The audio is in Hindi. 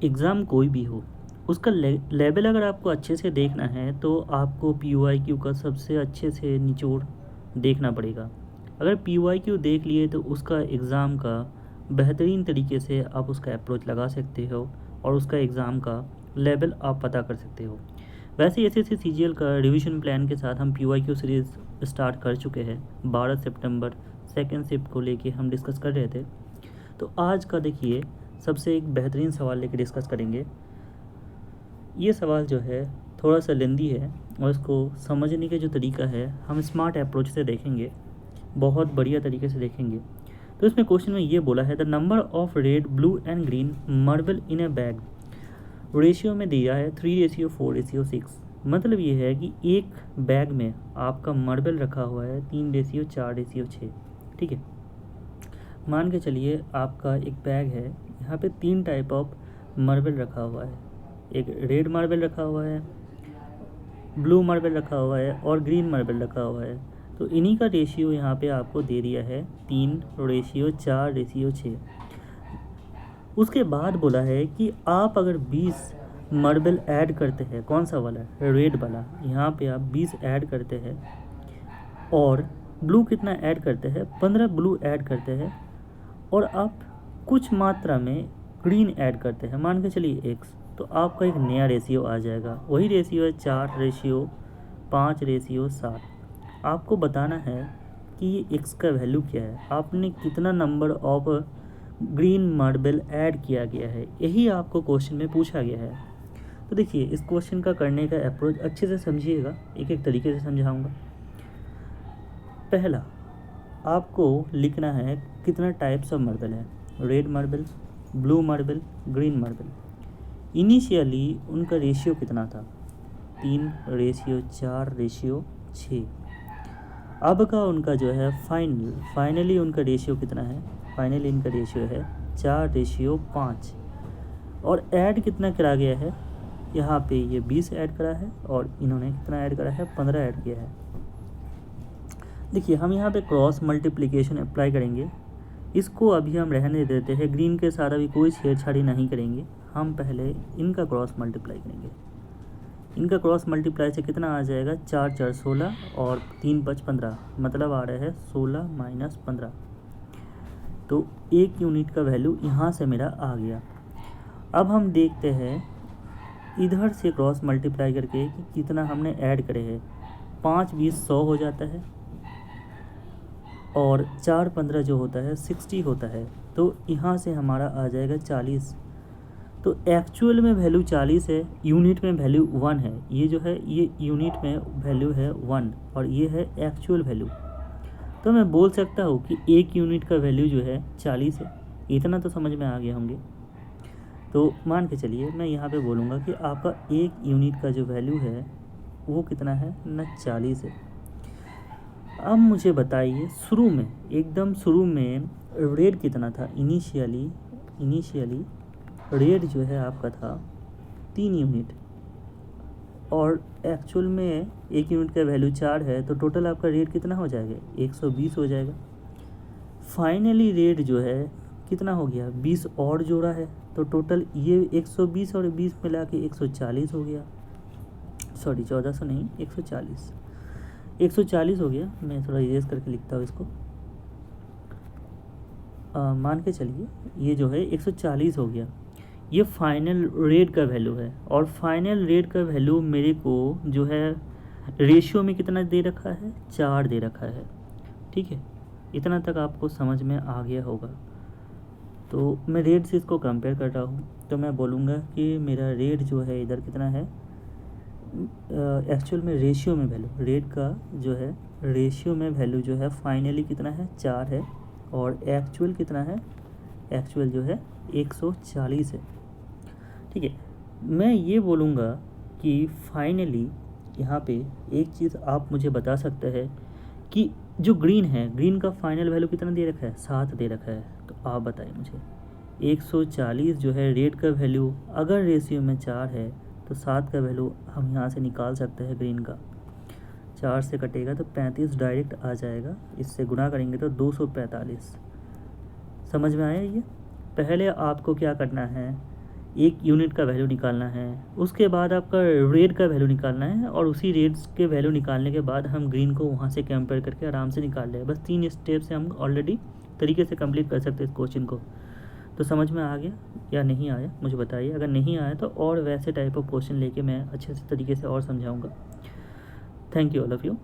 एग्ज़ाम कोई भी हो, उसका लेवल अगर आपको अच्छे से देखना है तो आपको पीओआईक्यू का सबसे अच्छे से निचोड़ देखना पड़ेगा। अगर पीओआईक्यू देख लिए तो उसका एग्ज़ाम का बेहतरीन तरीके से आप उसका अप्रोच लगा सकते हो और उसका एग्ज़ाम का लेवल आप पता कर सकते हो। वैसे एसएससी सीजीएल का रिवीजन प्लान के साथ हम पीओआईक्यू सीरीज़ स्टार्ट कर चुके हैं। 12 सितंबर सेकेंड शिफ्ट को लेके हम डिस्कस कर रहे थे। तो आज का देखिए सबसे एक बेहतरीन सवाल लेके डिस्कस करेंगे। ये सवाल जो है थोड़ा सा लेंदी है और इसको समझने का जो तरीका है हम स्मार्ट अप्रोच से देखेंगे, बहुत बढ़िया तरीके से देखेंगे। तो इसमें क्वेश्चन में ये बोला है the number of red blue and green marble in A bag ratio में दिया है 3:4:6। मतलब ये है कि एक बैग में आपका मार्बल रखा हुआ है 3:4:6। ठीक है, मान के चलिए आपका एक बैग है, यहाँ पे 3 टाइप ऑफ मार्बल रखा हुआ है। एक रेड मार्बल रखा हुआ है, ब्लू मार्बल रखा हुआ है और ग्रीन मार्बल रखा हुआ है। तो इन्हीं का रेशियो यहाँ पे आपको दे दिया है 3:4:6। उसके बाद बोला है कि आप अगर 20 मार्बल ऐड करते हैं, कौन सा वाला, रेड वाला, यहाँ पे आप 20 ऐड करते हैं और ब्लू कितना ऐड करते हैं, 15 ब्लू ऐड करते हैं और आप कुछ मात्रा में ग्रीन ऐड करते हैं, मान के चलिए एक्स, तो आपका एक नया रेशियो आ जाएगा। वही रेशियो है 4:5:7। आपको बताना है कि ये एक्स का वैल्यू क्या है, आपने कितना number of green marble add किया गया है, यही आपको क्वेश्चन में पूछा गया है। तो देखिए इस क्वेश्चन का करने का अप्रोच अच्छे से समझिएगा, एक एक तरीके से समझाऊंगा। पहला, आपको लिखना है कितना टाइप्स ऑफ मार्बल है, red marble, blue marble, green marble. Initially उनका रेशियो कितना था, 3:4:6। अब का उनका जो है फाइनली उनका रेशियो कितना है, फाइनली इनका रेशियो है 4:5। और ऐड कितना करा गया है, यहाँ पे ये 20 ऐड करा है और इन्होंने कितना ऐड करा है, 15 ऐड किया है। देखिए हम यहाँ पे क्रॉस मल्टीप्लिकेशन अप्लाई करेंगे, इसको अभी हम रहने देते हैं, ग्रीन के साथ अभी कोई छेड़छाड़ी नहीं करेंगे। हम पहले इनका क्रॉस मल्टीप्लाई करेंगे। इनका क्रॉस मल्टीप्लाई से कितना आ जाएगा, 4×4=16 और 3×5=15, मतलब आ रहा है 16-15। तो एक यूनिट का वैल्यू यहाँ से मेरा आ गया। अब हम देखते हैं इधर से क्रॉस मल्टीप्लाई करके कि कितना हमने ऐड करे हैं। 5×20=100 हो जाता है और 4×15 जो होता है 60 होता है। तो यहाँ से हमारा आ जाएगा 40। तो एक्चुअल में वैल्यू 40 है, यूनिट में वैल्यू 1 है। ये जो है ये यूनिट में वैल्यू है 1 और ये है एक्चुअल वैल्यू। तो मैं बोल सकता हूँ कि एक यूनिट का वैल्यू जो है 40 है। इतना तो समझ में आ गया होंगे। तो मान के चलिए मैं यहाँ पे बोलूँगा कि आपका एक यूनिट का जो वैल्यू है वो कितना है ना, 40 है। अब मुझे बताइए शुरू में, एकदम शुरू में रेट कितना था, इनिशियली रेट जो है आपका था 3 यूनिट और एक्चुअल में एक यूनिट का वैल्यू 4 है। तो टोटल आपका रेट कितना हो जाएगा, 120 हो जाएगा। फाइनली रेट जो है कितना हो गया, 20 और जोड़ा है, तो टोटल ये 120 और 20 मिला के 140 हो गया। सॉरी 1400 नहीं, 140 हो गया। मैं थोड़ा इरेज करके लिखता हूँ इसको। मान के चलिए ये जो है 140 हो गया। ये फाइनल रेट का वैल्यू है और फाइनल रेट का वैल्यू मेरे को जो है रेशियो में कितना दे रखा है, 4 दे रखा है। ठीक है, इतना तक आपको समझ में आ गया होगा। तो मैं रेट से इसको कंपेयर कर रहा हूँ, तो मैं बोलूँगा कि मेरा रेट जो है इधर कितना है, एक्चुअल में रेशियो में वैल्यू, रेट का जो है रेशियो में वैल्यू जो है फाइनली कितना है, 4 है और एक्चुअल कितना है, एक्चुअल जो है 140 है। ठीक है, मैं ये बोलूँगा कि फाइनली यहाँ पे एक चीज़ आप मुझे बता सकते हैं कि जो ग्रीन है, ग्रीन का फाइनल वैल्यू कितना दे रखा है, 7 दे रखा है। तो आप बताइए मुझे 140 जो है रेट का वैल्यू, अगर रेशियो में 4 है तो 7 का वैल्यू हम यहाँ से निकाल सकते हैं। ग्रीन का 4 से कटेगा तो 35 डायरेक्ट आ जाएगा, इससे गुणा करेंगे तो 245। समझ में आया ये। पहले आपको क्या करना है एक यूनिट का वैल्यू निकालना है, उसके बाद आपका रेड का वैल्यू निकालना है, और उसी रेड्स के वैल्यू निकालने के बाद हम ग्रीन को वहाँ से कंपेयर करके आराम से निकाल लें। बस 3 स्टेप से हम ऑलरेडी तरीके से कंप्लीट कर सकते हैं इस क्वेश्चन को। तो समझ में आ गया या नहीं आया मुझे बताइए। अगर नहीं आया तो और वैसे टाइप ऑफ क्वेश्चन लेके मैं अच्छे से तरीके से और समझाऊँगा। Thank you all of you.